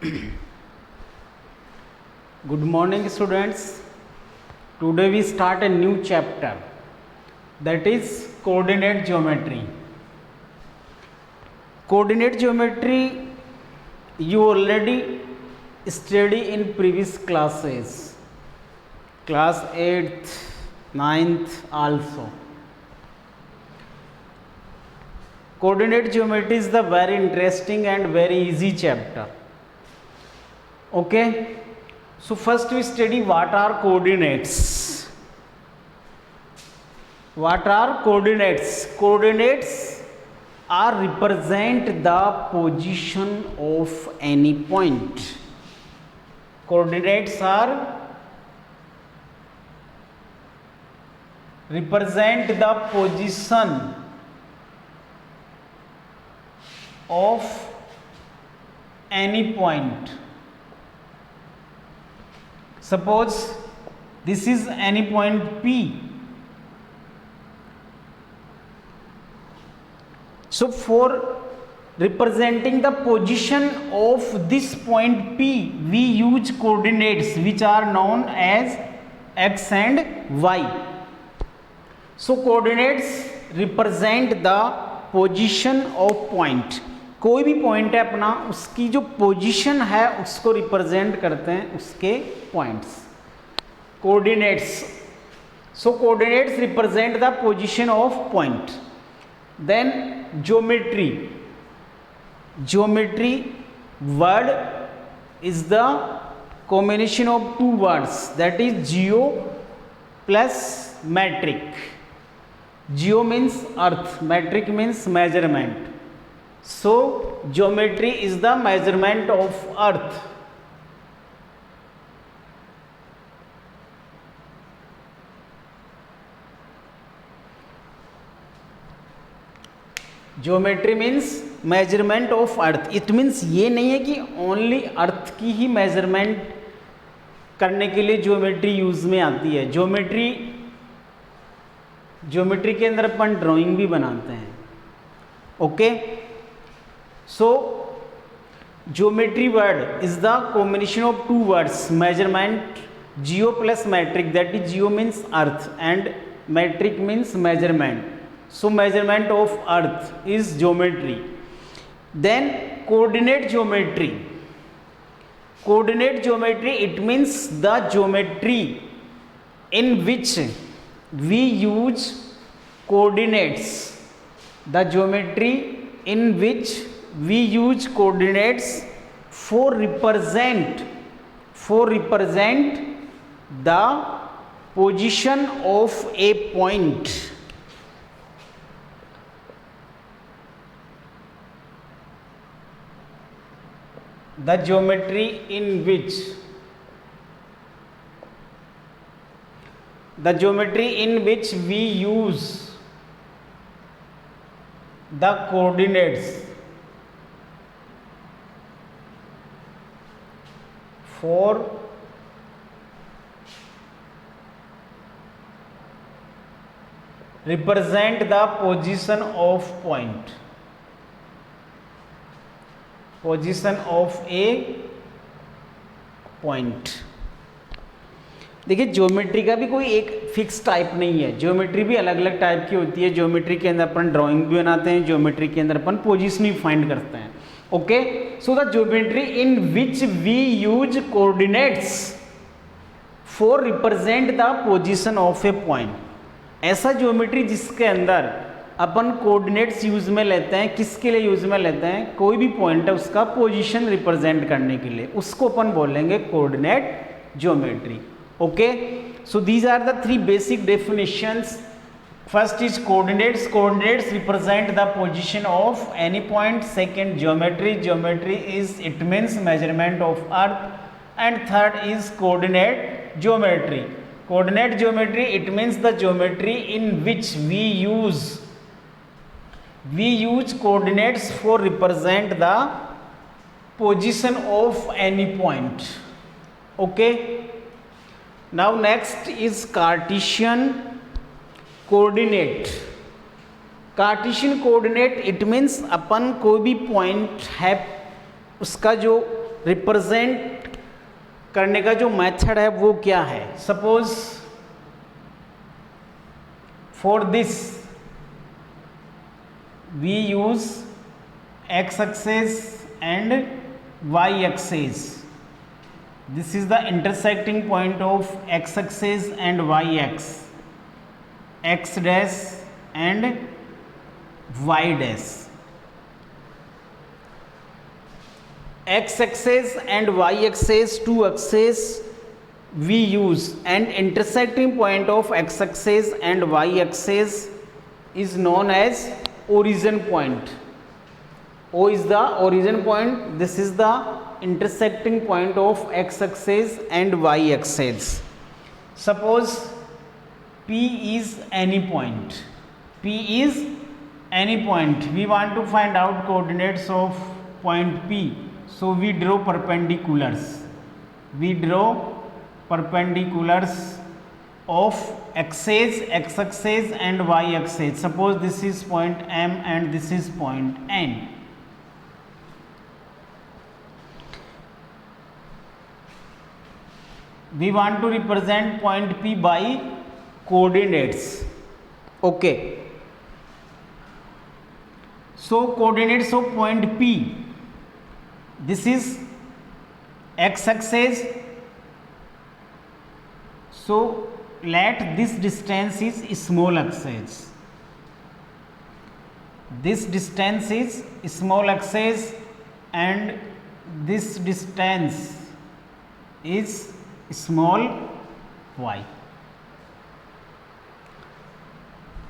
Good morning, students. Today we start a new chapter, that is coordinate geometry. Coordinate geometry you already study in previous classes, class 8th, 9th also. Coordinate geometry is the very interesting and very easy chapter. Okay, so first we study what are coordinates. What are coordinates? Coordinates are represent the position of any point. Coordinates are represent the position of any point. Suppose this is any point P. So for representing the position of this point P, we use coordinates which are known as x and y. So coordinates represent the position of point. कोई भी point है अपना, उसकी जो position है उसको represent करते हैं उसके points, coordinates. So coordinates represent the position of point. Then geometry. Geometry word is the combination of two words, that is geo plus metric. Geo means earth, metric means measurement. So geometry is the measurement of earth. Geometry means measurement of earth. It means ये नहीं है कि only earth की ही measurement करने के लिए geometry use में आती है. ज्योमेट्री के अंदर अपन ड्राइंग भी बनाते हैं. Okay, so geometry word is the combination of two words, measurement, geo plus metric, that is geo means earth and metric means measurement. So measurement of earth is geometry. Then coordinate geometry. Coordinate geometry, it means the geometry in which we use coordinates. The geometry in which we use coordinates for represent the position of a point. The geometry in which we use the coordinates for represent the position of point, position of a point. देखिए geometry का भी कोई एक fix type नहीं है. Geometry भी अलग अलग टाइप की होती है. ज्योमेट्री के अंदर अपन ड्राइंग भी बनाते हैं, ज्योमेट्री के अंदर अपन पोजीशन भी फाइंड करते हैं. Okay, so the geometry in which we use coordinates for represent the position of a point. ऐसा ज्योमेट्री जिसके अंदर अपन कोऑर्डिनेट्स यूज में लेते हैं. किसके लिए यूज में लेते हैं? कोई भी पॉइंट है उसका पोजीशन रिप्रेजेंट करने के लिए, उसको अपन बोलेंगे coordinate geometry. Okay, so these are the three basic definitions. First is coordinates. Coordinates represent the position of any point. Second, geometry. Geometry is, it means measurement of earth. And third is coordinate geometry. Coordinate geometry, it means the geometry in which we use coordinates for represent the position of any point. Okay, now next is Cartesian coordinate. Cartesian coordinate it means अपन कोई भी point है उसका जो represent करने का जो method है वो क्या है? Suppose for this we use x axis and y axis. This is the intersecting point of x axis and y axis, x dash and y dash. X axis and y axis, two axes we use, and intersecting point of x axis and y axis is known as origin point. O is the origin point, this is the intersecting point of x axis and y axis. Suppose P is any point. P is any point. We want to find out coordinates of point P. So we draw perpendiculars. We draw perpendiculars of axis, x axis and y axis. Suppose this is point M and this is point N. We want to represent point P by coordinates. Okay. So coordinates of point P, this is x axis. So let this distance is small axis. This distance is small axis and this distance is small y.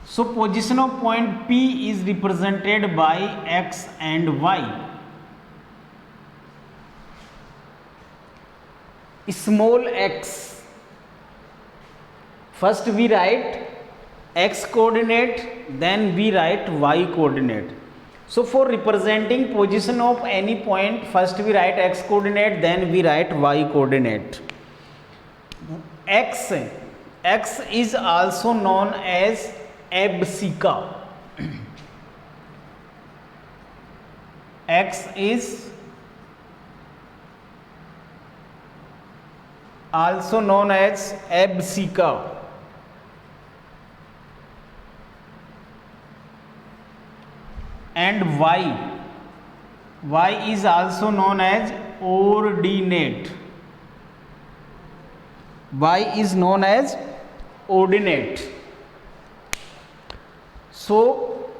So position of point P is represented by x and y. Small x, first we write x coordinate, then we write y coordinate. So for representing position of any point, first we write x coordinate, then we write y coordinate. X is also known as abscissa. X is also known as abscissa. And y is also known as ordinate. Y is known as ordinate. So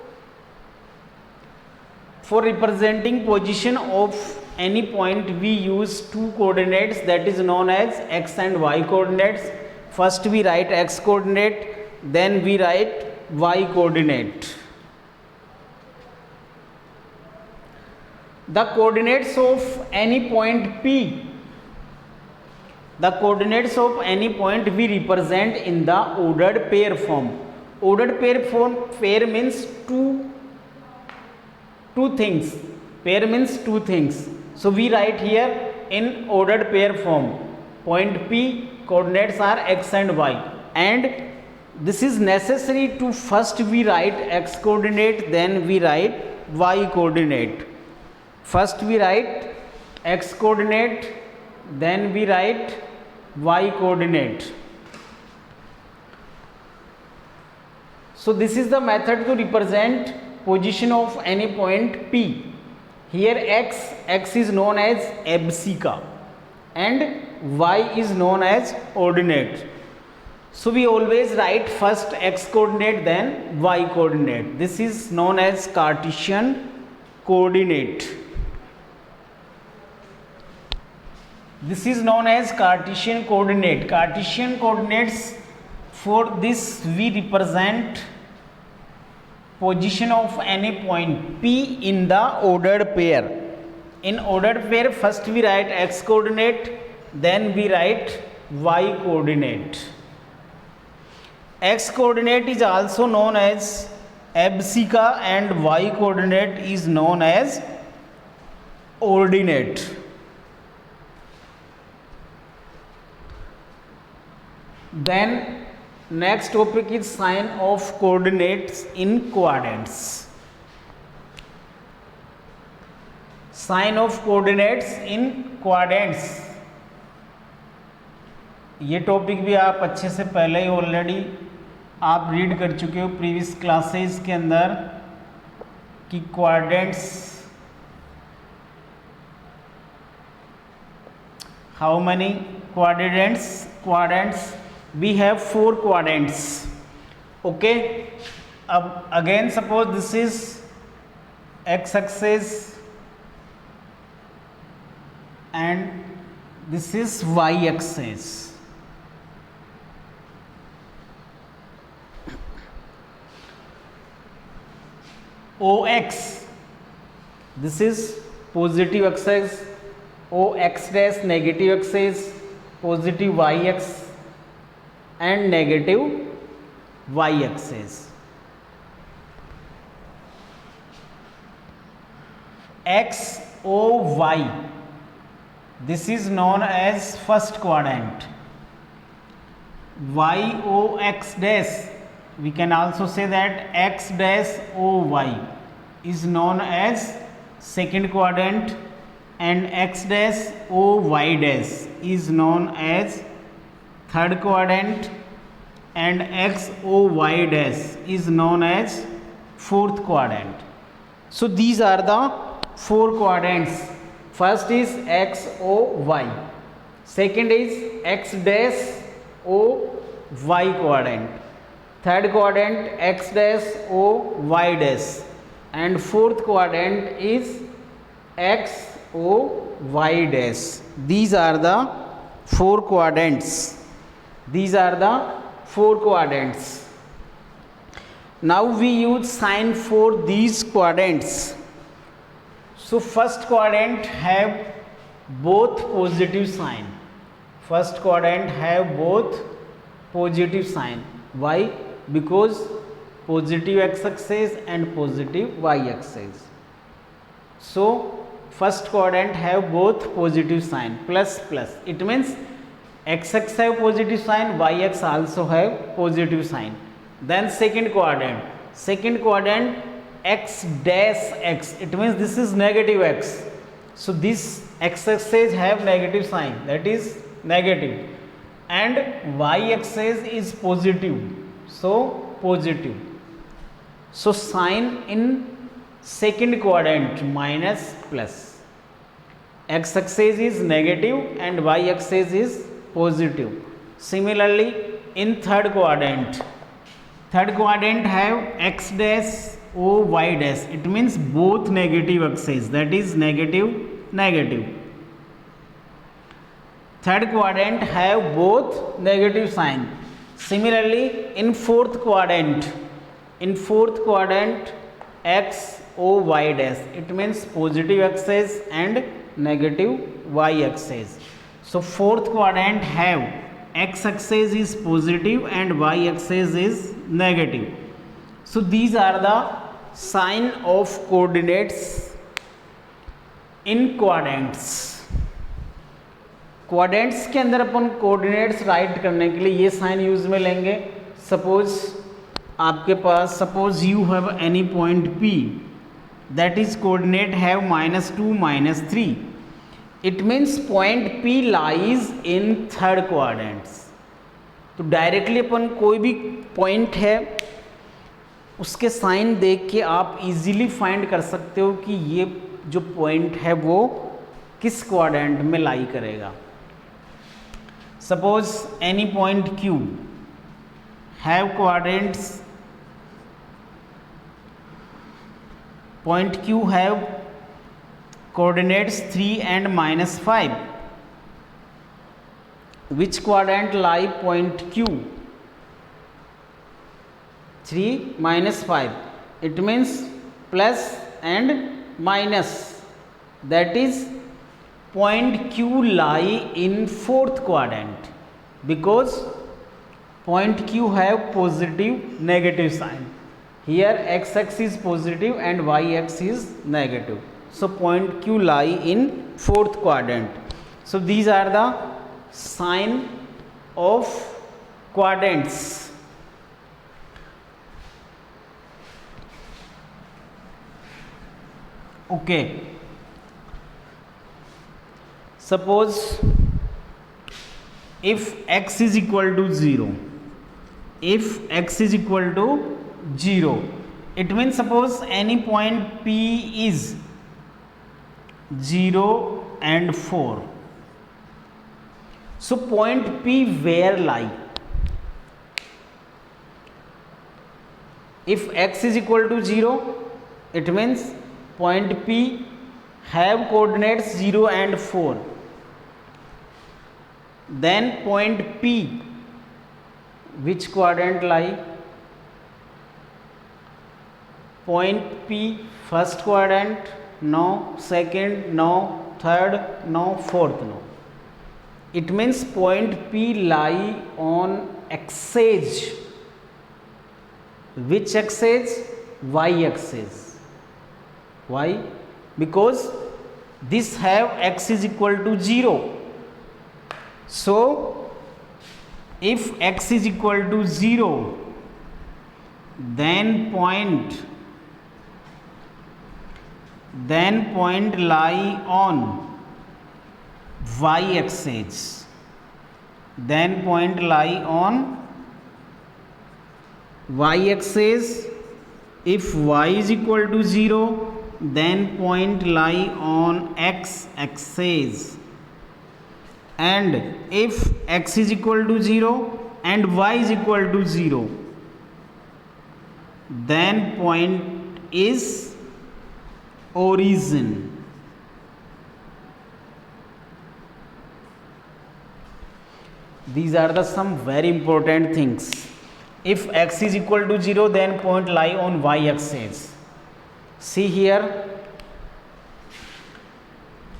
for representing position of any point we use two coordinates, that is known as x and y coordinates. First we write x coordinate, then we write y coordinate. The coordinates of any point P, the coordinates of any point we represent in the ordered pair form. Ordered pair means two things. Pair means two things. So we write here in ordered pair form. Point P coordinates are x and y, and this is necessary to first we write x coordinate, then we write y coordinate. First we write x coordinate, then we write y coordinate. So this is the method to represent position of any point P. Here x is known as abscissa and y is known as ordinate. So we always write first x coordinate, then y coordinate. This is known as Cartesian coordinate. This is known as Cartesian coordinate. Cartesian coordinates, for this we represent position of any point P in the ordered pair. In ordered pair, first we write x coordinate, then we write y coordinate. X coordinate is also known as abscissa and y coordinate is known as ordinate. Then next topic is sign of coordinates in quadrants. Sign of coordinates in quadrants, ये topic भी आप अच्छे से पहले ही already आप read कर चुके हो प्रीवियस क्लासेस के अंदर कि quadrants, how many quadrants we have 4 quadrants. Okay, अब again suppose this is x axis and this is y axis. OX, this is positive axis, OX dash negative axis, positive YX and negative Y axis. XOY, this is known as first quadrant. YOX dash, we can also say that X dash OY is known as second quadrant, and X dash OY dash is known as third quadrant, and XOY dash is known as fourth quadrant. So these are the 4 quadrants. First is XOY, second is X dash OY quadrant, third quadrant X dash OY dash, and fourth quadrant is XOY dash. These are the 4 quadrants. These are the 4 quadrants. Now we use sign for these quadrants. So first quadrant have both positive sign. First quadrant have both positive sign. Why? Because positive x axis and positive y axis. So first quadrant have both positive sign, plus plus. It means x axis have positive sign, y axis also have positive sign. Then second quadrant x dash x, it means this is negative x. So this x axis have negative sign, that is negative, and y axis is positive, so positive. So sign in second quadrant minus plus. X axis is negative and y axis is positive. Similarly in third quadrant have x dash o y dash, it means both negative axes, that is negative negative. Third quadrant have both negative sign. Similarly in fourth quadrant x o y dash, it means positive axis and negative y axis. So fourth quadrant have x axis is positive and y axis is negative. So these are the sign of coordinates in quadrants. Quadrants के अंदर अपन coordinates right करने के लिए ये sign use में लेंगे. Suppose आपके पास, suppose you have any point P, that is coordinate have -2 -3. It means point P lies in third quadrants. तो डायरेक्टली अपन कोई भी पॉइंट है उसके साइन देख के आप इजीली फाइंड कर सकते हो कि ये जो पॉइंट है वो किस क्वाड्रेंट में लाई करेगा. Suppose any point Q have quadrants, point Q have coordinates 3 and -5. Which quadrant lie point Q? 3 -5. It means plus and minus. That is point Q lie in fourth quadrant because point Q have positive negative sign. Here x-axis is positive and y-axis is negative. So point Q lie in fourth quadrant. So these are the sign of quadrants. Okay. suppose if x is equal to 0, if x is equal to 0, it means suppose any point P is 0 and 4. So point P where lie? If x is equal to 0, it means point P have coordinates 0 and 4. Then point P, which quadrant lie? Point P first quadrant, no. Second, no. Third, no. Fourth, no. It means point P lie on axis. Which axis? Y axis. Why? Because this have x is equal to 0. So if x is equal to 0, then point lie on y axis. Then point lie on y axis. If y is equal to 0, then point lie on x axis. And if x is equal to 0 and y is equal to 0, then point is origin. These are the some very important things. If x is equal to 0, then point lie on y axis. See here,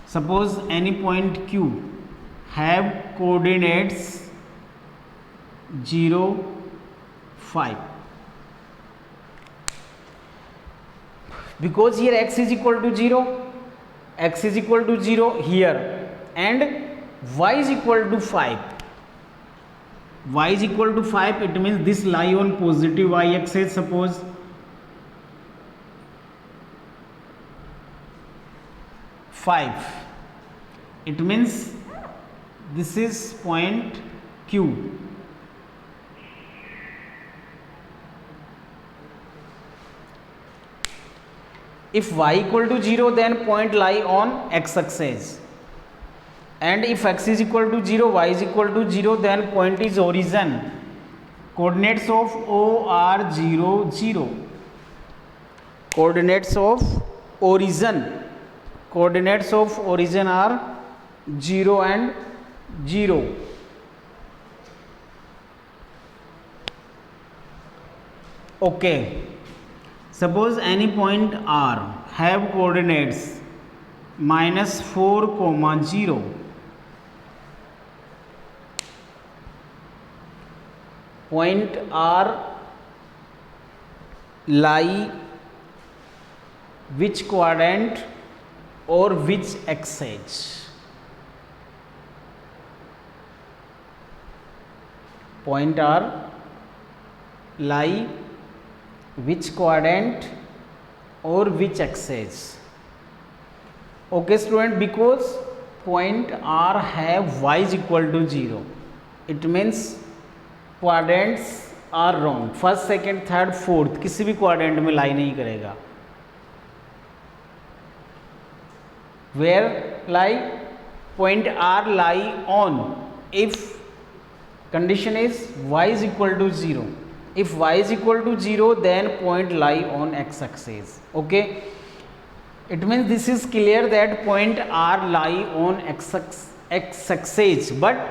suppose any point Q have coordinates 0, 5. Because here x is equal to 0, x is equal to 0 here, and y is equal to 5. Y is equal to 5, it means this lie on positive y axis. Suppose five, it means this is point Q. If y equal to 0, then point lie on x axis. And if x is equal to 0, y is equal to 0, then point is origin. Coordinates of O are 0, 0. Coordinates of origin. Coordinates of origin are 0 and 0. Okay. Suppose any point R have coordinates -4, 0. Point R lie which quadrant or which axis? Point R lie which quadrant or which axis? Okay student, because point R have y is equal to 0, it means quadrants are wrong. First, second, third, fourth किसी भी quadrant में lie नहीं करेगा. Where lie? Point are lie on if condition is y is equal to 0. If y is equal to 0, then point lie on x axis. Okay, it means this is clear that point R lie on x axis, but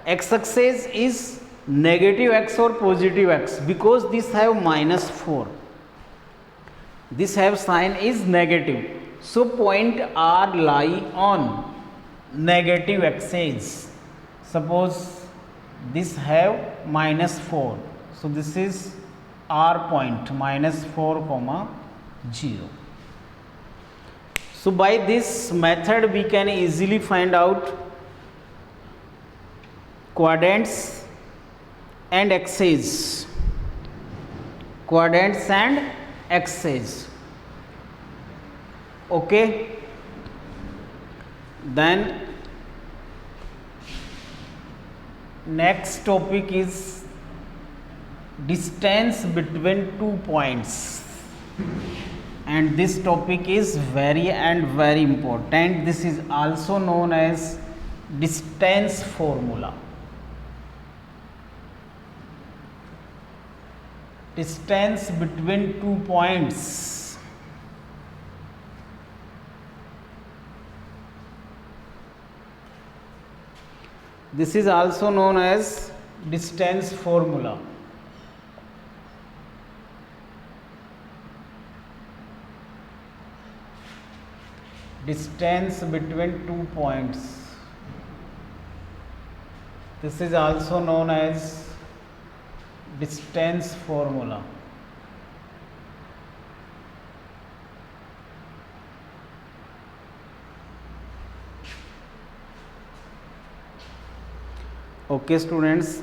x axis is negative x or positive x, because this have -4, this have sign is negative. So point R lie on negative axis. Suppose this have -4, so this is R point, -4, 0. So by this method we can easily find out quadrants and axes. Quadrants and axes. Okay, then next topic is distance between 2 points, and this topic is very important. This is also known as distance formula. Distance between 2 points. This is also known as distance formula. Distance between 2 points. This is also known as distance formula. Okay students,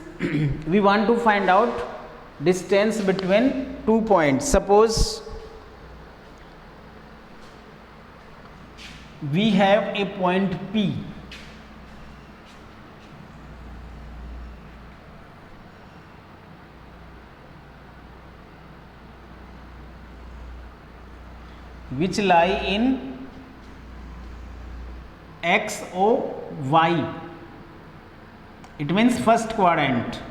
we want to find out distance between 2 points. Suppose we have a point P, which lie in X O Y. It means first quadrant.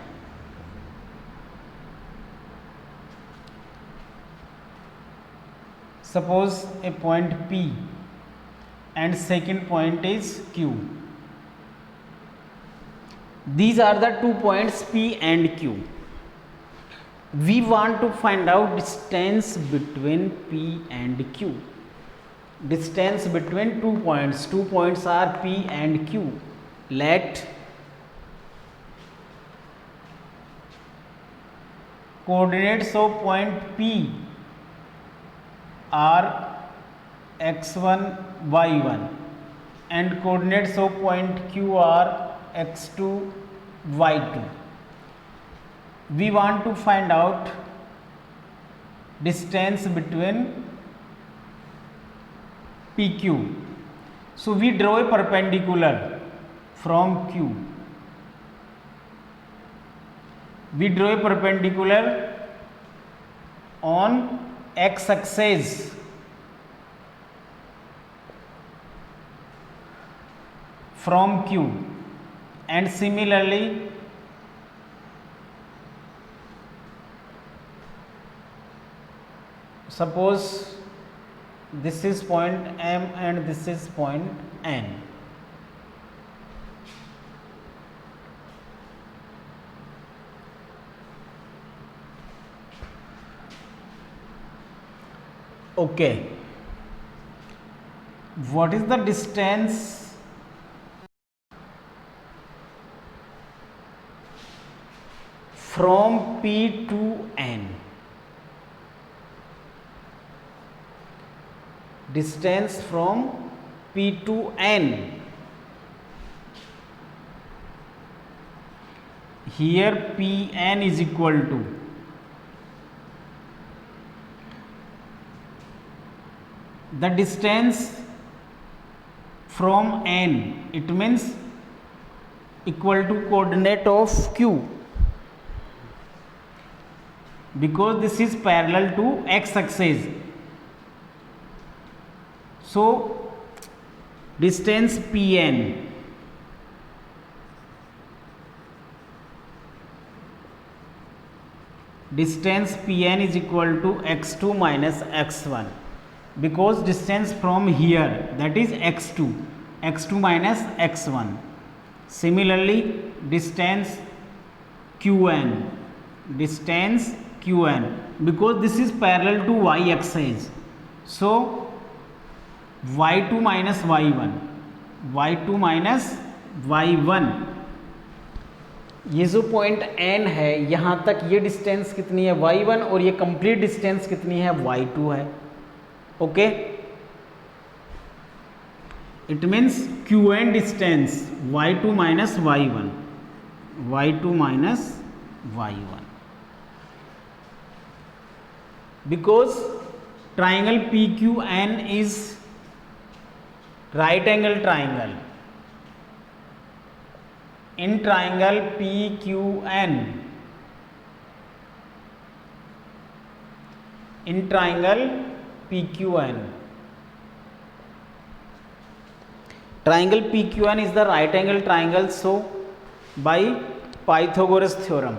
Suppose a point P and second point is Q. These are the 2 points P and Q. We want to find out distance between P and Q. Distance between 2 points. 2 points are P and Q. Let coordinates of point P are x1, y1, and coordinates of point Q are x2, y2. We want to find out distance between PQ. So we draw a perpendicular from Q. We draw a perpendicular on x axis from Q, and similarly suppose this is point M and this is point N. Okay, what is the distance from P to N? Distance from P to N. Here Pn is equal to the distance from N, it means equal to coordinate of Q, because this is parallel to x axis. So distance Pn is equal to x2 minus x1, because distance from here, that is x2 minus x1. Similarly distance Qn, because this is parallel to y axis. So y2 minus y1, ये जो point N है यहाँ तक, ये distance कितनी है y1, और ये कंप्लीट डिस्टेंस कितनी है y2 है. Okay, it means Qn distance y2 minus y1, because triangle PQN is right angle triangle. in triangle PQN, in triangle PQN. Triangle PQN is the right angle triangle, so by Pythagoras theorem.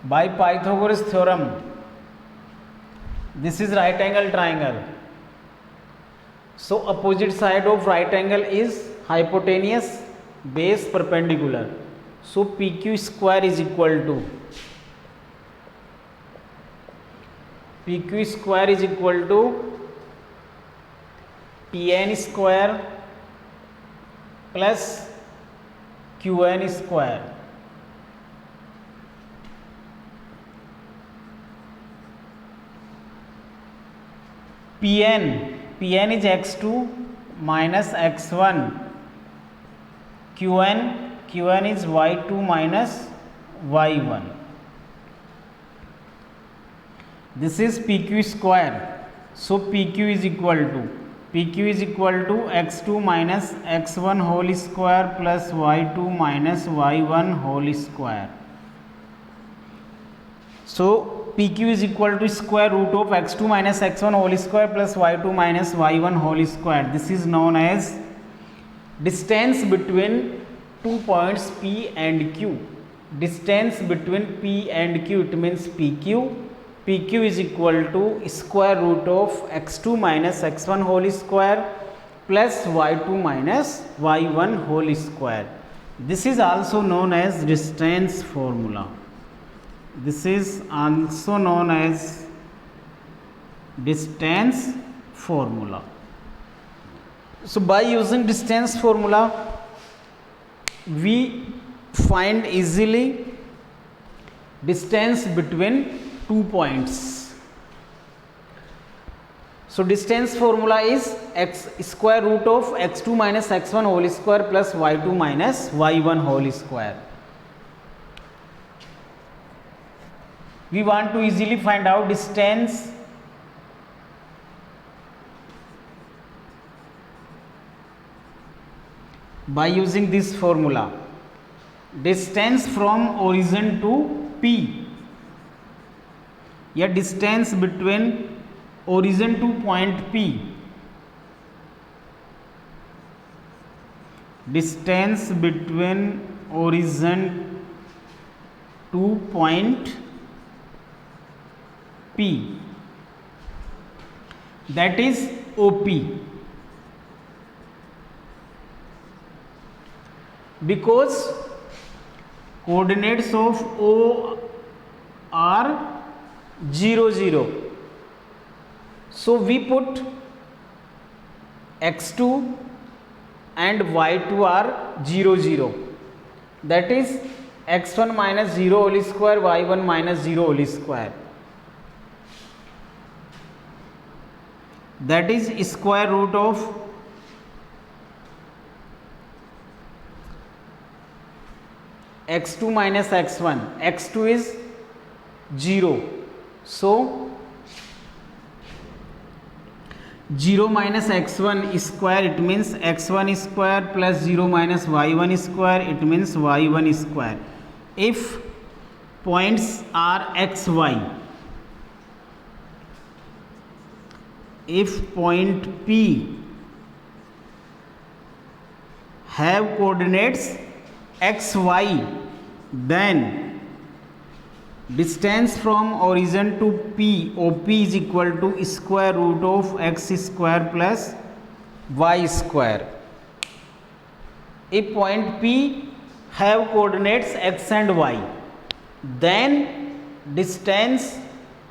By Pythagoras theorem, this is right angle triangle. So opposite side of right angle is hypotenuse, base perpendicular. So PQ square is equal to PN square plus QN square. Pn is x2 minus x1. Qn is y2 minus y1. This is PQ square. So PQ is equal to x2 minus x1 whole square plus y2 minus y1 whole square. So PQ is equal to square root of x2 minus x1 whole square plus y2 minus y1 whole square. This is known as distance between 2 points P and Q. Distance between P and Q, it means PQ. PQ is equal to square root of x2 minus x1 whole square plus y2 minus y1 whole square. This is also known as distance formula. This is also known as distance formula. So by using distance formula, we find easily distance between 2 points. So distance formula is x square root of x2 minus x1 whole square plus y2 minus y1 whole square. We want to easily find out distance by using this formula. Distance from origin to P, या distance between origin to point P, distance between origin to point P, that is OP. Because coordinates of O are 0, 0. So we put x2 and y2 are 0, 0. That is x1 minus 0 whole square, y1 minus 0 whole square. That is square root of x2 minus x1. x2 is 0. So 0 minus x1 square, it means x1 square plus 0 minus y1 square, it means y1 square. If points are xy, if point P have coordinates xy, then distance from origin to P, OP, is equal to square root of x square plus y square. If point P have coordinates x and y, then distance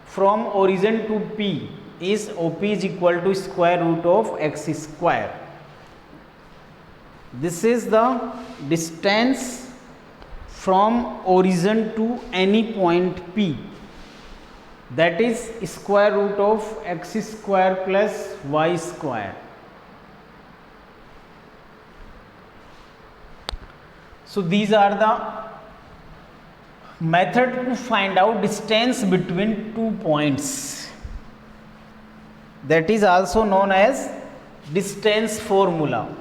from origin to P is OP is equal to square root of x square. This is the distance from origin to any point P, that is square root of x square plus y square. So these are the method to find out distance between two points, that is also known as distance formula.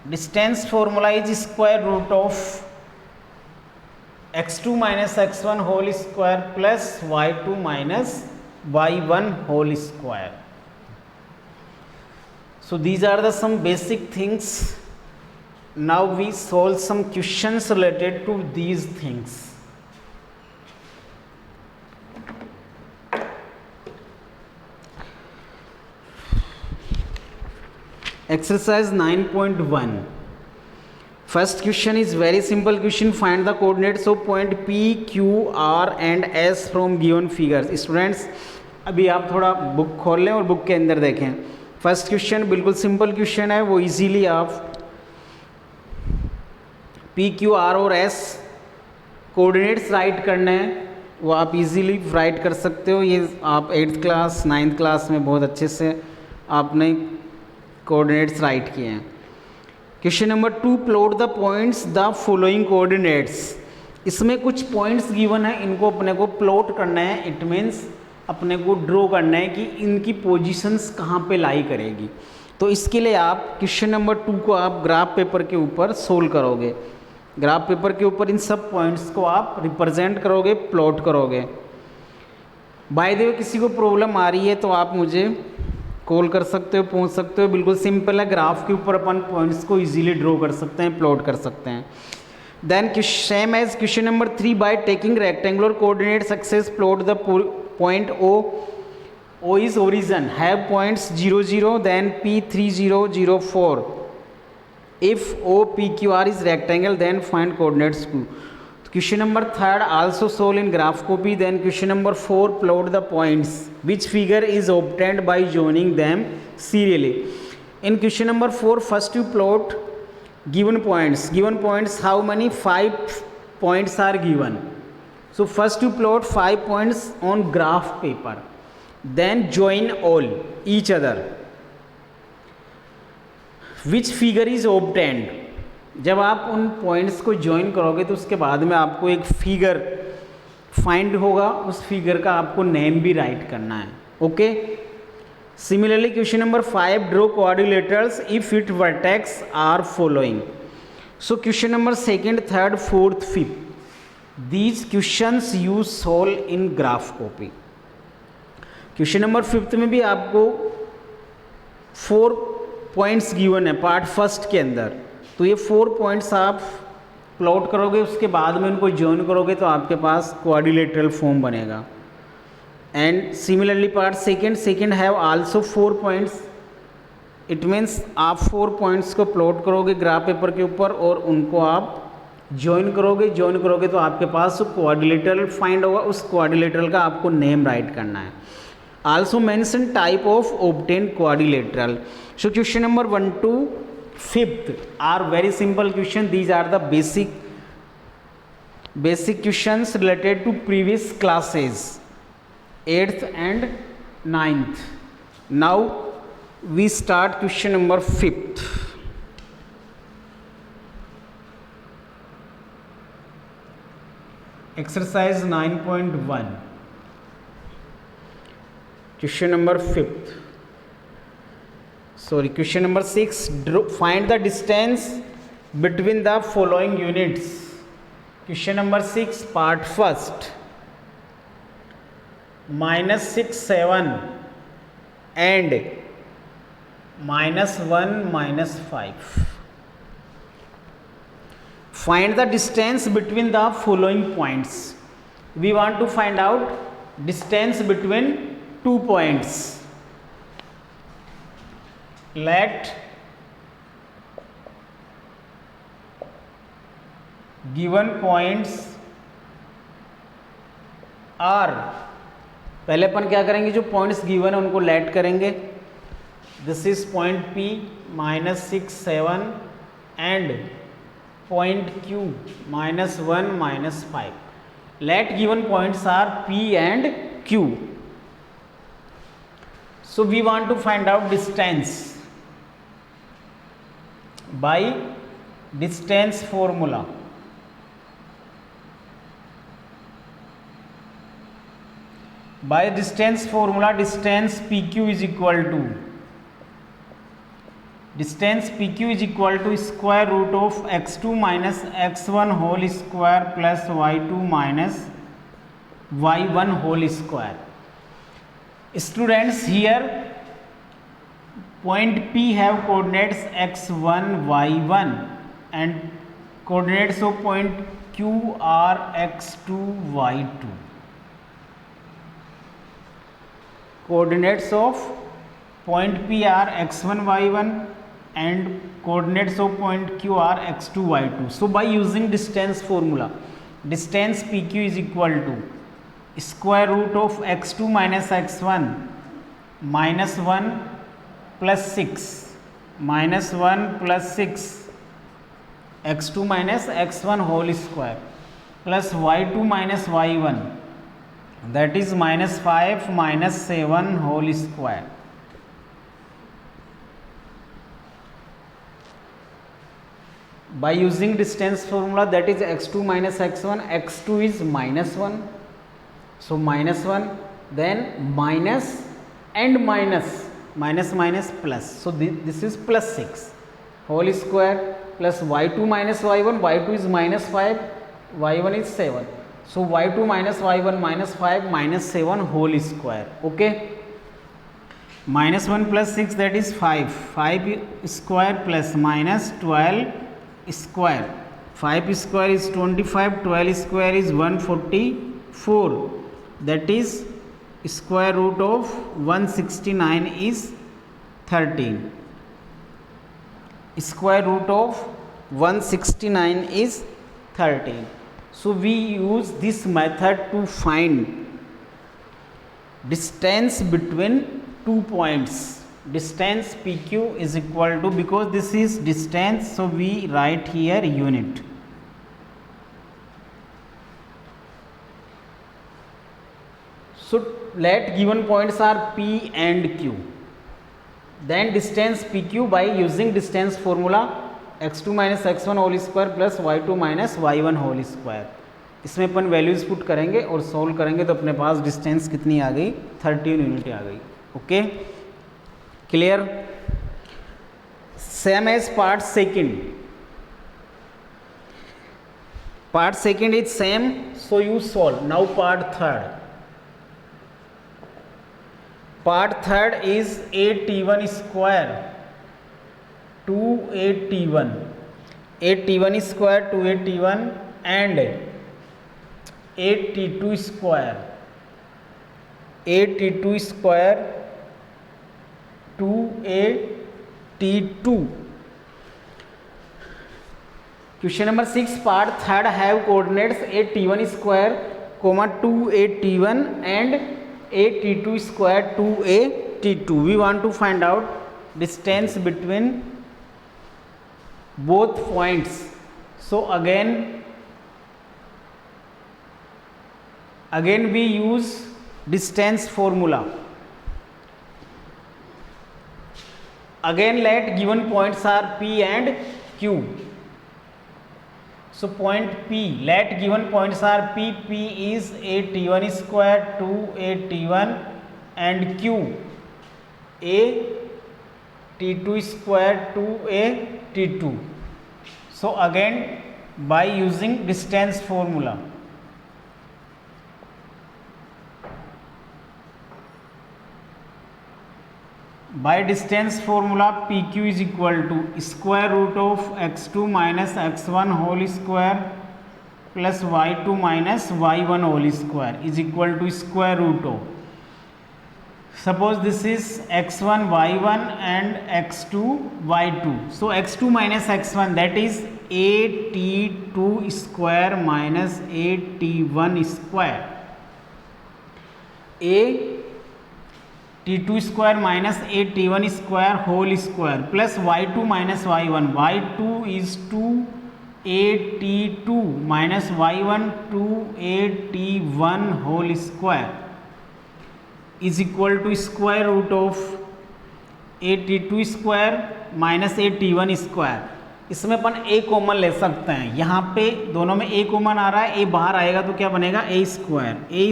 Distance formula is square root of x2 minus x1 whole square plus y2 minus y1 whole square. So these are the some basic things. Now we solve some questions related to these things. Exercise 9.1. First question is very simple question. Find the coordinates of point P, Q, R and S from given figures. Students, अभी आप थोड़ा book खोल लें और book के अंदर देखें. First question बिल्कुल सिंपल क्वेश्चन है, वो इजीली आप P, Q, R और S कोऑर्डिनेट्स राइट करने हैं, वो आप इजीली राइट कर सकते हो. ये आप 8th क्लास 9th क्लास में बहुत अच्छे से आपने कोऑर्डिनेट्स राइट किए हैं. Question number 2, plot the points the following coordinates. इसमें कुछ पॉइंट्स गिवन है, इनको अपने को प्लॉट करना है. इट मीन्स अपने को ड्रॉ करना है कि इनकी पोजीशंस कहाँ पे लाई करेगी. तो इसके लिए आप क्वेश्चन नंबर 2 को आप ग्राफ पेपर के ऊपर सोल्व करोगे. ग्राफ पेपर के ऊपर इन सब पॉइंट्स को आप रिप्रेजेंट करोगे, प्लॉट करोगे. बाय द वे किसी को प्रॉब्लम आ रही है तो आप मुझे कॉल कर सकते हो, पूछ सकते हो. बिल्कुल सिंपल है, ग्राफ के ऊपर अपन पॉइंट्स को इजीली ड्रॉ कर सकते हैं, प्लॉट कर सकते हैं. Then same as question number 3, by taking rectangular coordinate success plot the point O is origin, have points 0 0 then P 3 0 0 4. If O P Q R is rectangle then find coordinates Q. Question number 3, also solve in graph copy. Then question number 4, plot the points. Which figure is obtained by joining them serially? In question number 4, first you plot given points. Given points, how many? 5 points are given. So first you plot 5 points on graph paper. Then join all each other. Which figure is obtained? जब आप उन points को join करोगे तो उसके बाद में आपको एक फिगर फाइंड होगा, उस फिगर का आपको नेम भी राइट करना है. Okay. Similarly question number 5, draw quadrilaterals if it vertex are following. So question number 2nd, 3rd, 4th, 5th, these questions you solve in graph copy. Question number 5th में भी आपको 4 points given है part first के अंदर. तो ये 4 points आप plot करोगे, उसके बाद में उनको ज्वाइन करोगे तो आपके पास क्वाड्रिलेटरल फॉर्म बनेगा. And similarly part second have also 4 points. It means आप 4 पॉइंट्स को प्लॉट करोगे ग्राफ पेपर के ऊपर और उनको आप ज्वाइन करोगे तो आपके पास क्वाड्रिलेटरल फाइंड होगा. उस क्वाड्रिलेटरल का आपको नेम राइट करना है. Also mention type of obtain quadrilateral. So question number 1 to 5th are very simple question. These are the basic questions related to previous classes 8th and 9th. Now we start question number 5th. Exercise 9.1. Question number 5th. Sorry, question number 6, find the distance between the following units. Question number 6, part first, -6 7 and -1 -5. Find the distance between the following points. We want to find out distance between 2 points. Let given points are, पहले अपन क्या करेंगे, जो points given है उनको late करेंगे. This is point P -6 7 and point Q -1 -5. Let given points are P and Q. So we want to find out distance by distance formula. by distance formula, distance PQ is equal to square root of x2 minus x1 whole square plus y2 minus y1 whole square. Students, here point P have coordinates x1, y1 and coordinates of point Q are x2, y2. Coordinates of point P are x1, y1 and coordinates of point Q are x2, y2. So by using distance formula, distance PQ is equal to square root of x2 minus x1 minus 1 plus 6 minus 1 plus 6 x2 minus x1 whole square plus y2 minus y1, that is minus 5 minus 7 whole square. By using distance formula, that is x2 minus x1, x2 is minus 1, so minus 1, then minus and minus, minus minus plus, so this is plus 6 whole square plus y2 minus y1, y2 is minus 5, y1 is 7, so y2 minus y1 minus 5 minus 7 whole square. Okay, minus 1 plus 6, that is 5 square plus minus 12 square, 5 square is 25, 12 square is 144, that is square root of 169 is 13. Square root of 169 is 13. So we use this method to find distance between two points. Distance PQ is equal to, because this is distance, so we write here unit. So let given points are P and Q, then distance PQ by using distance formula x2 minus x1 whole square plus y2 minus y1 whole square. इसमें अपन values put करेंगे और solve करेंगे तो अपने पास distance कितनी आ गई, 13 unit आ गई. Okay, clear. Same as part second. Part second is same, so you solve. Now part third. Part third is 8t1 square 2 8t1 square 2 and 8t2 square 2 Question number 6, part third have coordinates 8t1 square, 2 and 8t2 square 2a t2. We want to find out distance between both points. So again we use distance formula. Again let given points are P and Q. So point P, let given points are P. P is 8t1 square 2a and Q a t2 square 2a. So again by using distance formula. By distance formula, PQ is equal to square root of x2 minus x1 whole square plus y2 minus y1 whole square is equal to square root of. Suppose this is x1 y1 and x2 y2. So x2 minus x1, that is 8t2 square minus 8t1 square. A t2 square minus 8t1 square whole square plus y2 minus y1. y2 is 2 minus y1 2 whole square is equal to square root of 8t2 square minus 8t1 square. इसमें अपन a common ले सकते हैं, यहाँ पे दोनों में a common आ रहा है, a बाहर आएगा तो क्या बनेगा a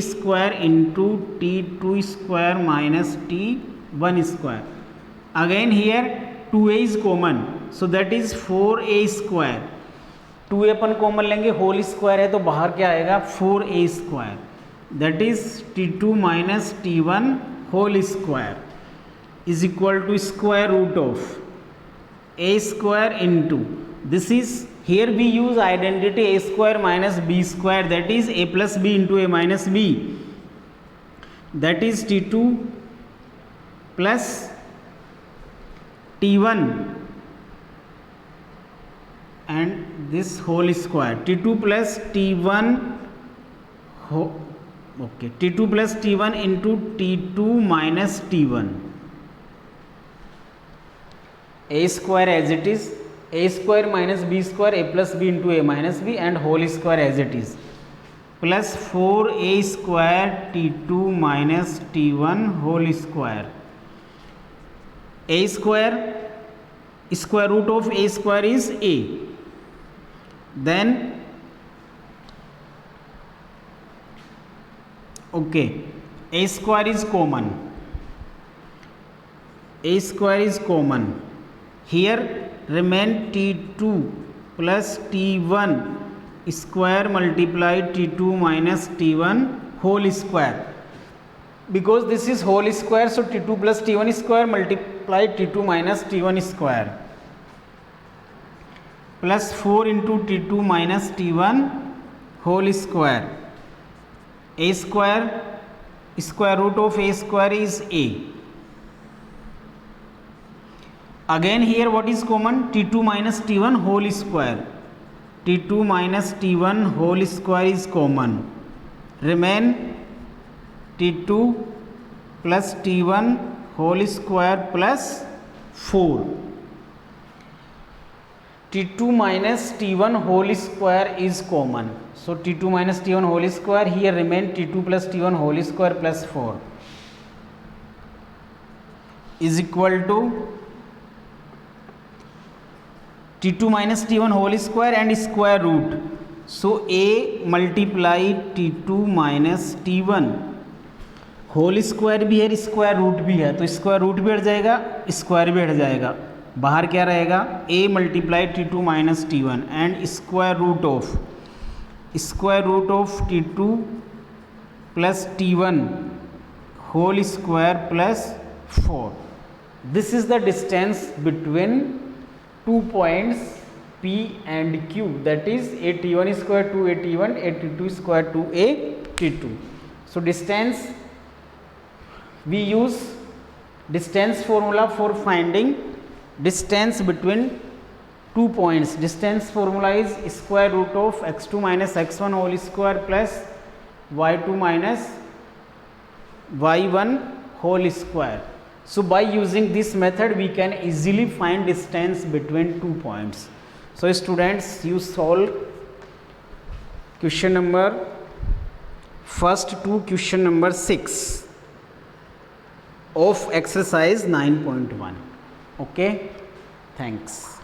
square into t2 square minus t1 square. Again here 2a is common, so that is 4a square. 2a अपन कॉमन लेंगे, होल स्क्वायर है तो बाहर क्या आएगा 4a स्क्वायर, that is t2 minus t1 whole square is equal to square root of a square into, this is here we use identity a square minus b square, that is a plus b into a minus b, that is t2 plus t1 and this whole square, t2 plus t1 okay, t2 plus t1 into t2 minus t1. A square as it is, a square minus b square, a plus b into a minus b and whole square as it is, plus 4a square t2 minus t1 whole square. A square, square root of a square is a. Then okay, a square is common, a square is common. Here remain t2 plus t1 square multiplied t2 minus t1 whole square, because this is whole square, so t2 plus t1 square multiplied t2 minus t1 square plus 4 into t2 minus t1 whole square. A square, square root of a square is a. Again here what is common, t2 minus t1 whole square, t2 minus t1 whole square is common, remain t2 plus t1 whole square plus 4. t2 minus t1 whole square is common, so t2 minus t1 whole square, here remain t2 plus t1 whole square plus 4 is equal to t2 minus t1 whole square and square root, so a multiply t2 minus t1 whole square भी है, square root भी है, तो square root भी हट जाएगा, square भी हट जाएगा, बाहर क्या रहेगा a multiply t2 minus t1 and square root of t2 plus t1 whole square plus 4. This is the distance between 2 points P and Q, that is a t1 square to a t1, a t2 square to a t2. So distance, we use distance formula for finding distance between 2 points. Distance formula is square root of x2 minus x1 whole square plus y2 minus y1 whole square. So by using this method we can easily find distance between 2 points. So students, you solve question number first to question number 6 of exercise 9.1. Okay, thanks.